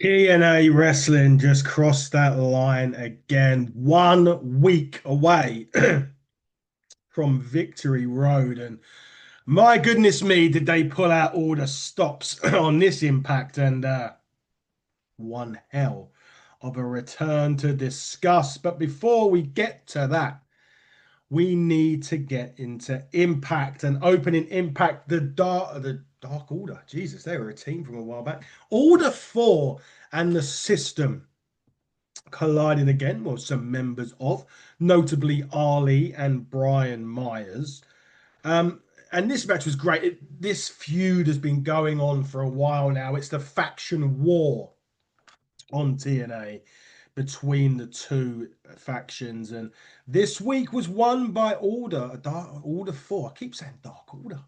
TNA Wrestling just crossed that line again, 1 week away from Victory Road. And my goodness me, did they pull out all the stops on this Impact and one hell of a return to discuss. But before we get to that, we need to get into Impact and opening Impact, the Dark Order. Jesus, they were a team from a while back. Order 4 and the System colliding again, well, some members of, notably Ali and Brian Myers. Um, and this match was great. This feud has been going on for a while now. It's the faction war on TNA between the two factions, and this week was won by Order 4. I keep saying Dark Order.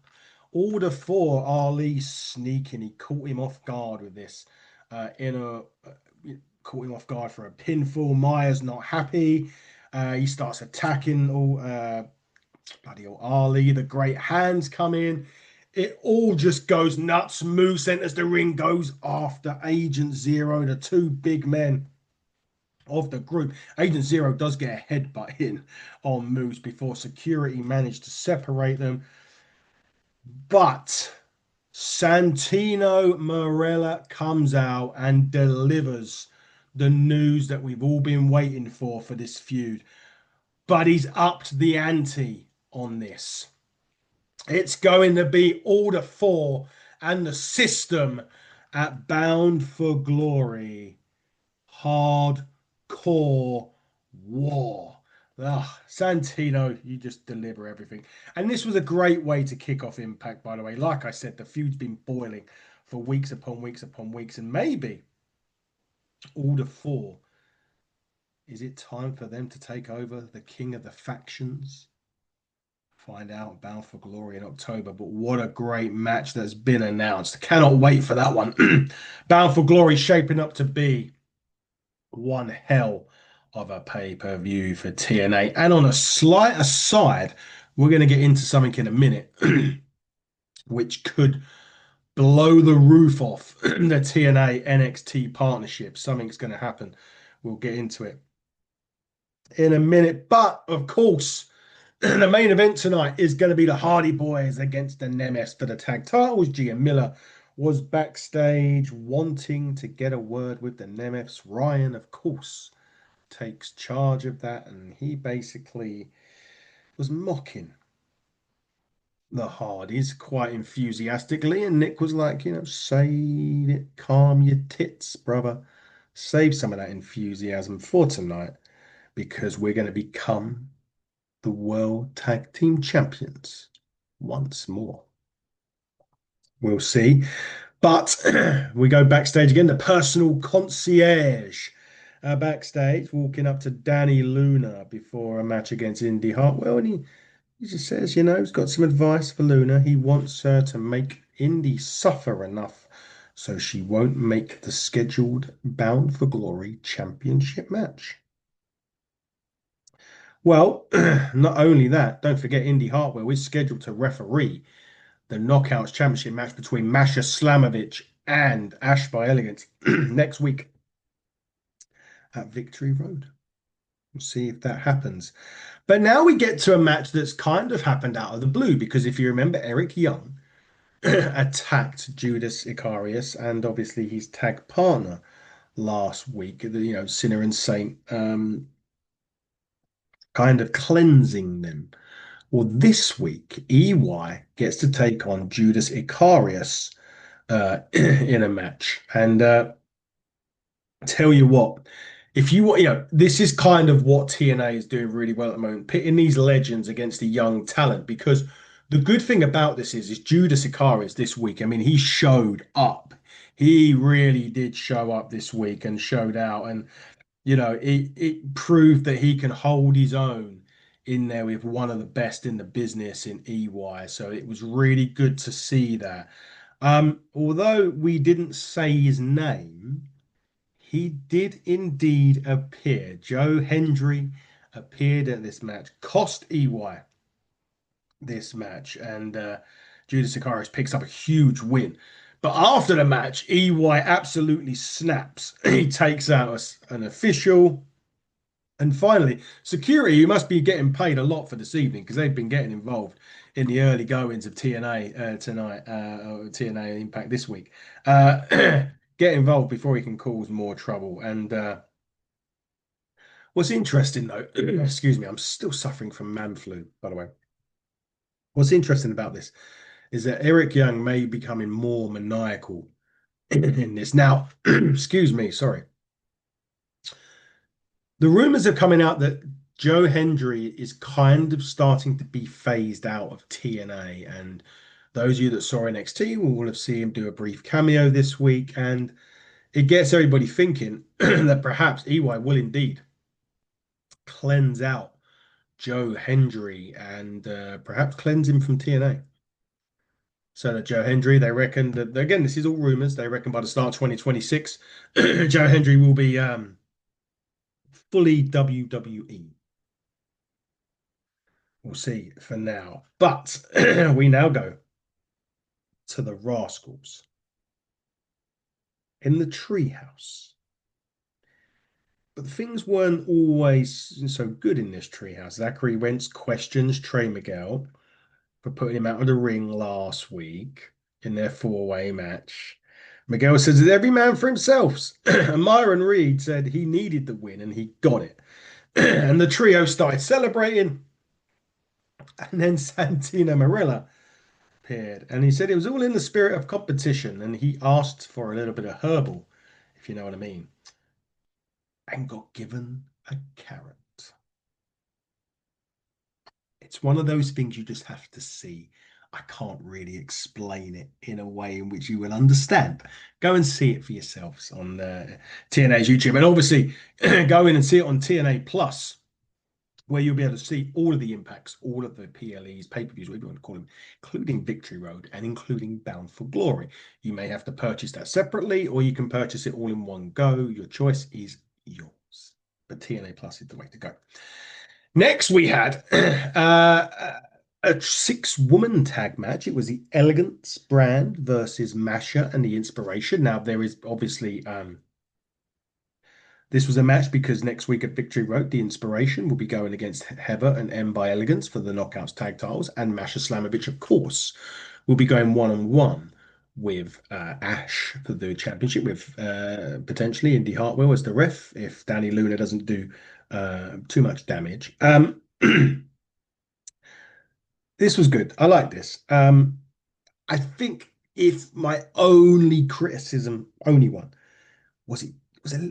Order 4. Ali sneaking. He caught him off guard with this. In a caught him off guard for a pinfall. Myers not happy. He starts attacking bloody old Ali. The great hands come in. It all just goes nuts. Moose enters the ring, goes after Agent Zero, the two big men of the group. Agent Zero does get a headbutt in on Moose before security managed to separate them. But Santino Marella comes out and delivers the news that we've all been waiting for this feud. But he's upped the ante on this. It's going to be Order 4 and the System at Bound for Glory. Hardcore war. Santino, you just deliver everything. And this was a great way to kick off Impact, by the way. Like I said, the feud's been boiling for weeks upon weeks upon weeks. And maybe Order 4, is it time for them to take over the king of the factions? Find out Bound for Glory in October. But what a great match that's been announced. Cannot wait for that one. Bound for Glory shaping up to be one hell of a pay-per-view for TNA. And on a slight aside, we're going to get into something in a minute, which could blow the roof off the TNA NXT partnership. Something's going to happen. We'll get into it in a minute. But of course, the main event tonight is going to be the Hardy Boys against the Nemeths for the tag titles. Gia Miller was backstage wanting to get a word with the Nemeths. Ryan, of course, takes charge of that, and he basically was mocking the Hardys quite enthusiastically. And Nick was like, save it, calm your tits, brother. Save some of that enthusiasm for tonight because we're going to become the World Tag Team Champions once more. We'll see. But we go backstage again. The personal concierge backstage, walking up to Danny Luna before a match against Indy Hartwell. And he just says, he's got some advice for Luna. He wants her to make Indy suffer enough so she won't make the scheduled Bound for Glory championship match. Well, not only that, don't forget Indy Hartwell is scheduled to referee the Knockouts Championship match between Masha Slamovich and Ash by Elegance next week at Victory Road. We'll see if that happens. But now we get to a match that's kind of happened out of the blue because if you remember, Eric Young attacked Judas Icarius and obviously his tag partner last week, Sinner and Saint, kind of cleansing them. Well, this week, EY gets to take on Judas Icarius in a match. And tell you what, if you want, this is kind of what TNA is doing really well at the moment, pitting these legends against the young talent. Because the good thing about this is Judas Icarius this week. I mean, he showed up. He really did show up this week and showed out. And it proved that he can hold his own in there with one of the best in the business in EY. So it was really good to see that. Although we didn't say his name, he did indeed appear. Joe Hendry appeared at this match, cost EY this match, and Judas Sicarius picks up a huge win. But after the match, EY absolutely snaps. He takes out an official. And finally, security, you must be getting paid a lot for this evening because they've been getting involved in the early goings of TNA tonight, or TNA Impact this week. Get involved before he can cause more trouble. And what's interesting, though, excuse me, I'm still suffering from man flu, by the way. What's interesting about this is that Eric Young may be becoming more maniacal in this. Now, excuse me, sorry. The rumors are coming out that Joe Hendry is kind of starting to be phased out of TNA. And those of you that saw NXT will have seen him do a brief cameo this week. And it gets everybody thinking that perhaps EY will indeed cleanse out Joe Hendry and perhaps cleanse him from TNA. So that Joe Hendry, they reckon that, again, this is all rumors. They reckon by the start of 2026, Joe Hendry will be fully WWE. We'll see for now. But we now go to the Rascals in the treehouse. But things weren't always so good in this treehouse. Zachary Wentz questions Trey Miguel for putting him out of the ring last week in their four-way match. Miguel says it's every man for himself. And Myron Reed said he needed the win and he got it. And the trio started celebrating. And then Santino Marella appeared, and he said it was all in the spirit of competition, and he asked for a little bit of herbal, if you know what I mean, and got given a carrot. It's one of those things you just have to see. I can't really explain it in a way in which you will understand. Go and see it for yourselves on TNA's YouTube, and obviously go in and see it on TNA Plus, where you'll be able to see all of the impacts, all of the PLEs, pay-per-views, whatever you want to call them, including Victory Road and including Bound for Glory. You may have to purchase that separately, or you can purchase it all in one go. Your choice is yours. But TNA Plus is the way to go. Next, we had a six-woman tag match. It was the Elegance brand versus Masha and the Inspiration. Now, there is obviously this was a match because next week at Victory Road, the Inspiration will be going against Heather and M by Elegance for the Knockouts tag titles, and Masha Slamovich, of course, will be going one-on-one with Ash for the championship, with potentially Indy Hartwell as the ref if Danny Luna doesn't do too much damage. This was good. I like this. I think if my only criticism, only one, was it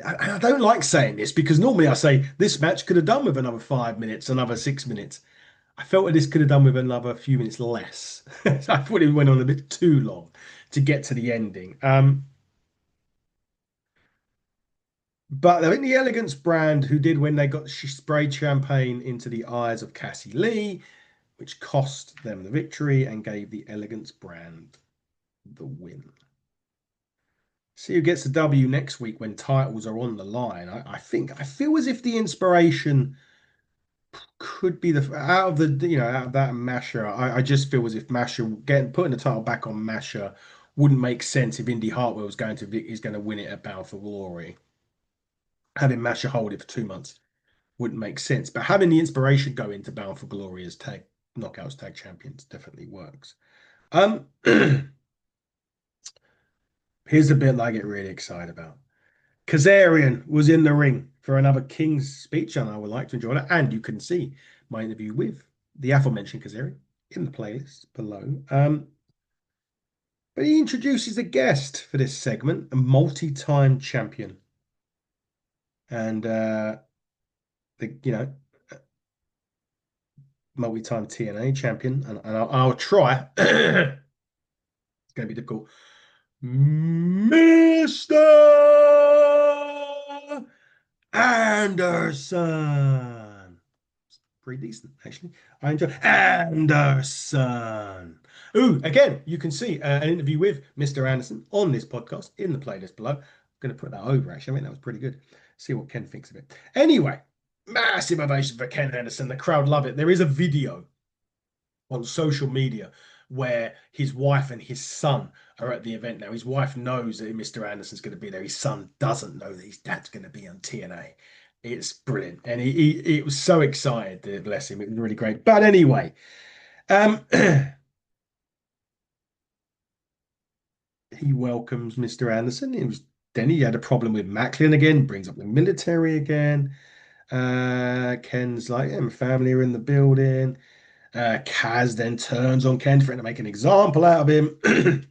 I don't like saying this because normally I say this match could have done with another 5 minutes, another 6 minutes. I felt that this could have done with another few minutes less. I thought it went on a bit too long to get to the ending. But I think the Elegance brand, who did when they got she sprayed champagne into the eyes of Cassie Lee, which cost them the victory and gave the Elegance brand the win. See who gets the W next week when titles are on the line. I feel as if the Inspiration could be the out of the out of that Masha. I just feel as if Masha getting putting the title back on Masha wouldn't make sense if Indy Hartwell is going to win it at Bound for Glory. Having Masha hold it for 2 months wouldn't make sense, but having the Inspiration go into Bound for Glory as tag knockouts tag champions definitely works. Here's the bit I get really excited about. Kazarian was in the ring for another King's speech, and I would like to enjoy that. And you can see my interview with the aforementioned Kazarian in the playlist below. But he introduces a guest for this segment, a multi-time champion, and the multi-time TNA champion. And I'll try. It's going to be difficult. Mr. Anderson. It's pretty decent, actually. I enjoy Anderson. Ooh, again, you can see an interview with Mr. Anderson on this podcast in the playlist below. I'm going to put that over, actually. I mean, that was pretty good. See what Ken thinks of it. Anyway, massive ovation for Ken Anderson. The crowd love it. There is a video on social media where his wife and his son are at the event now. His wife knows that Mr. Anderson's going to be there. His son doesn't know that his dad's going to be on TNA. It's brilliant, and he was so excited. Bless him, it was really great. But anyway, um, he welcomes Mr. Anderson. It was then he had a problem with Macklin again, brings up the military again. Ken's like, yeah, my family are in the building. Kaz then turns on Ken, trying to make an example out of him.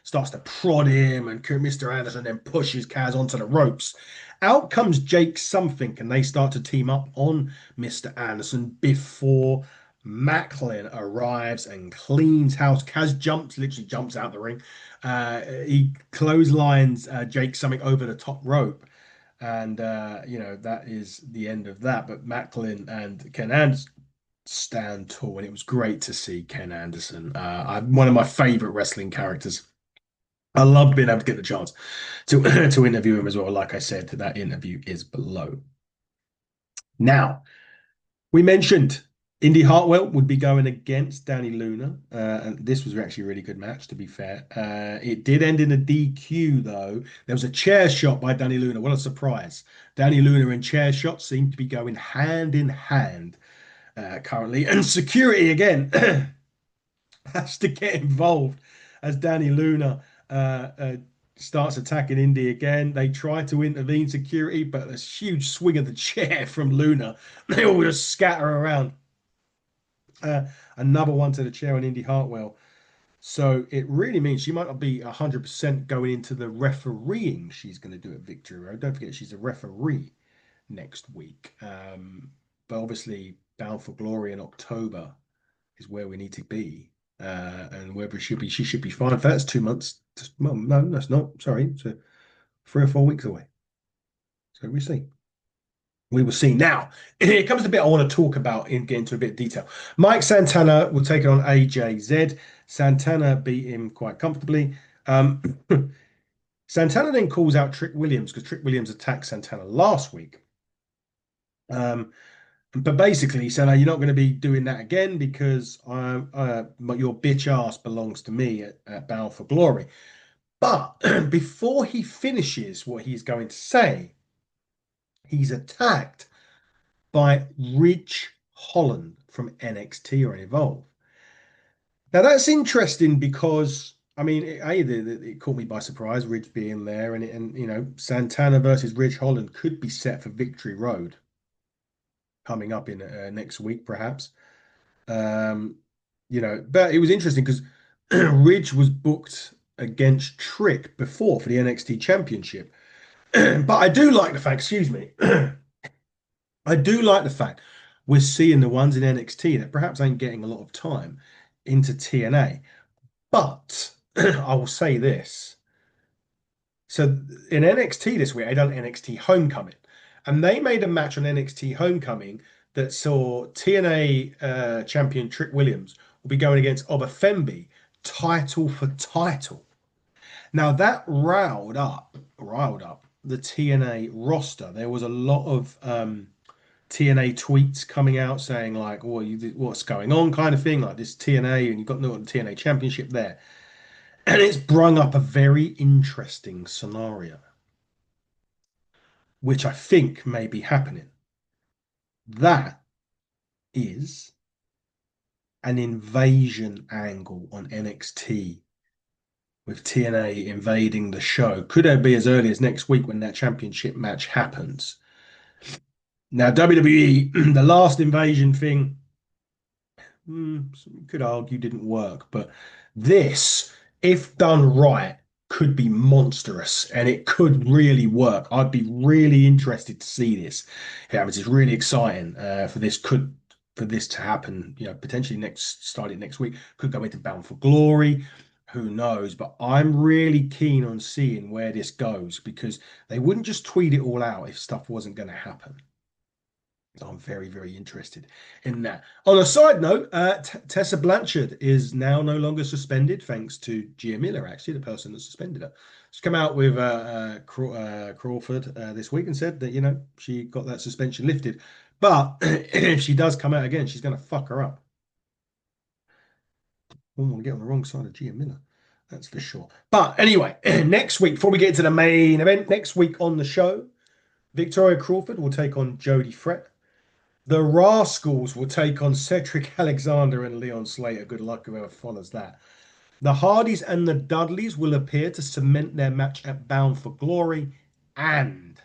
Starts to prod him, and Mr. Anderson then pushes Kaz onto the ropes. Out comes Jake something, and they start to team up on Mr. Anderson before Macklin arrives and cleans house. Kaz literally jumps out the ring. He clotheslines Jake something over the top rope. And that is the end of that. But Macklin and Ken Anderson stand tall, and it was great to see Ken Anderson. One of my favorite wrestling characters. I loved being able to get the chance to to interview him as well. Like I said, that interview is below. Now, we mentioned Indy Hartwell would be going against Danny Luna, and this was actually a really good match, to be fair. It did end in a DQ, though. There was a chair shot by Danny Luna. What a surprise! Danny Luna and chair shots seem to be going hand in hand currently, and security again has to get involved as Danny Luna starts attacking Indy again. They try to intervene security, but this huge swing of the chair from Luna, they all just scatter around. Another one to the chair on Indy Hartwell. So it really means she might not be 100% going into the refereeing she's going to do at Victory Road. Don't forget, she's a referee next week. But obviously, Bound for Glory in October is where we need to be. And whether she should be fine. That's 2 months. Well, no, that's not. Sorry. So 3 or 4 weeks away. So we see. We will see. Now, here comes the bit I want to talk about and get into a bit of detail. Mike Santana will take it on AJZ. Santana beat him quite comfortably. Um, Santana then calls out Trick Williams because Trick Williams attacked Santana last week. But basically, he said, "You're not going to be doing that again because your bitch ass belongs to me at Bound for Glory." But before he finishes what he's going to say, he's attacked by Ridge Holland from NXT or Evolve. Now that's interesting because I mean, it caught me by surprise, Ridge being there, and Santana versus Ridge Holland could be set for Victory Road coming up in next week, perhaps. Um, but it was interesting because Ridge was booked against Trick before for the NXT Championship. But I do like the fact, excuse me, I do like the fact we're seeing the ones in NXT that perhaps ain't getting a lot of time into TNA. But I will say this. So in NXT this week, I done NXT Homecoming, and they made a match on NXT Homecoming that saw TNA champion Trick Williams will be going against Obafembe, title for title. Now that riled up the TNA roster. There was a lot of TNA tweets coming out saying like, "Oh, what's going on?" kind of thing, like this TNA, and you've got the TNA Championship there, and it's brung up a very interesting scenario, which I think may be happening. That is an invasion angle on NXT with TNA invading the show. Could it be as early as next week when that championship match happens? Now, WWE, the last invasion thing, could argue didn't work, but this, if done right, could be monstrous and it could really work. I'd be really interested to see this. Yeah, which is really exciting for this to happen. Potentially starting next week, could go into Bound for Glory. Who knows? But I'm really keen on seeing where this goes because they wouldn't just tweet it all out if stuff wasn't going to happen. I'm very, very interested in that. On a side note, Tessa Blanchard is now no longer suspended, thanks to Gia Miller, actually, the person that suspended her. She's come out with Crawford this week and said that, she got that suspension lifted. But if she does come out again, she's going to fuck her up. Wouldn't want to get on the wrong side of Gia Miller. That's for sure. But anyway, next week, before we get to the main event, next week on the show, Victoria Crawford will take on Jodie Fret. The Rascals will take on Cedric Alexander and Leon Slater. Good luck whoever follows that. The Hardys and the Dudleys will appear to cement their match at Bound for Glory. And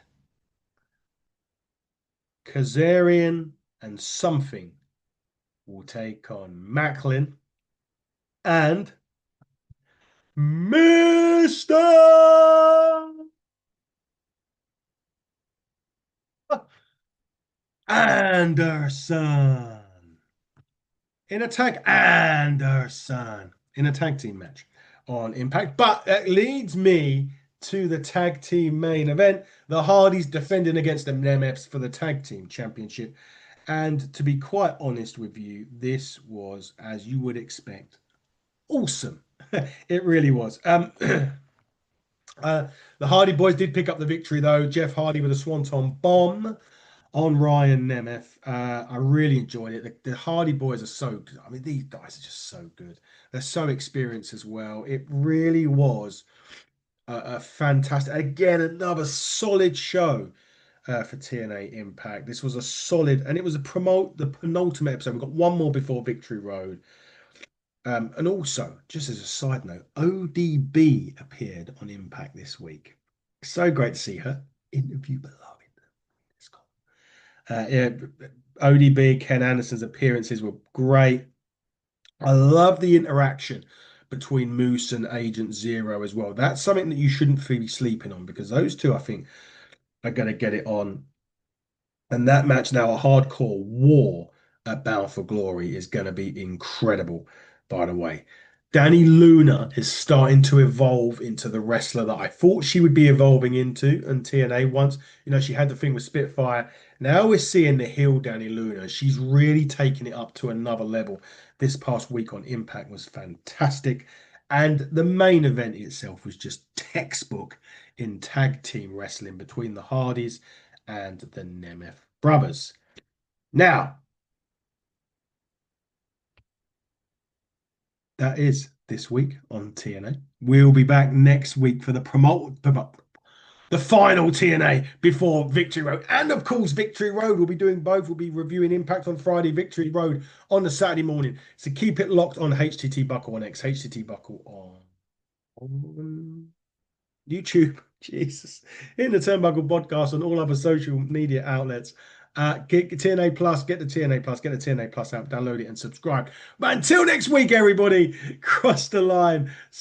Kazarian and Something will take on Macklin and Mr. Anderson in a tag team match on Impact. But that leads me to the tag team main event. The Hardys defending against the Nemeths for the tag team championship. And to be quite honest with you, this was, as you would expect, awesome. It really was. The Hardy Boys did pick up the victory, though. Jeff Hardy with a swanton bomb on Ryan Nemeth. I really enjoyed it. The Hardy Boys are so good. I mean, these guys are just so good. They're so experienced as well. It really was a fantastic, again, another solid show for TNA Impact. This was a solid, and it was the penultimate episode. We've got one more before Victory Road. And also, just as a side note, ODB appeared on Impact this week. So great to see her. Interview beloved. It's got yeah, ODB, Ken Anderson's appearances were great. I love the interaction between Moose and Agent Zero as well. That's something that you shouldn't be sleeping on because those two, I think, are going to get it on. And that match now, a hardcore war at Bound for Glory, is going to be incredible, by the way. Danny Luna is starting to evolve into the wrestler that I thought she would be evolving into in TNA once. You know, she had the thing with Spitfire. Now we're seeing the heel Danny Luna. She's really taking it up to another level. This past week on Impact was fantastic. And the main event itself was just textbook in tag team wrestling between the Hardys and the Nemeth brothers. Now, that is this week on TNA. We'll be back next week for the final TNA before Victory Road. And of course, Victory Road. We'll be doing both. We'll be reviewing Impact on Friday, Victory Road on the Saturday morning. So keep it locked on HTT Buckle on X, HTT Buckle on YouTube. Jesus. In the Turnbuckle podcast on all other social media outlets. Get TNA Plus, get the TNA Plus, get the TNA Plus app, download it and subscribe. But until next week, everybody, cross the line.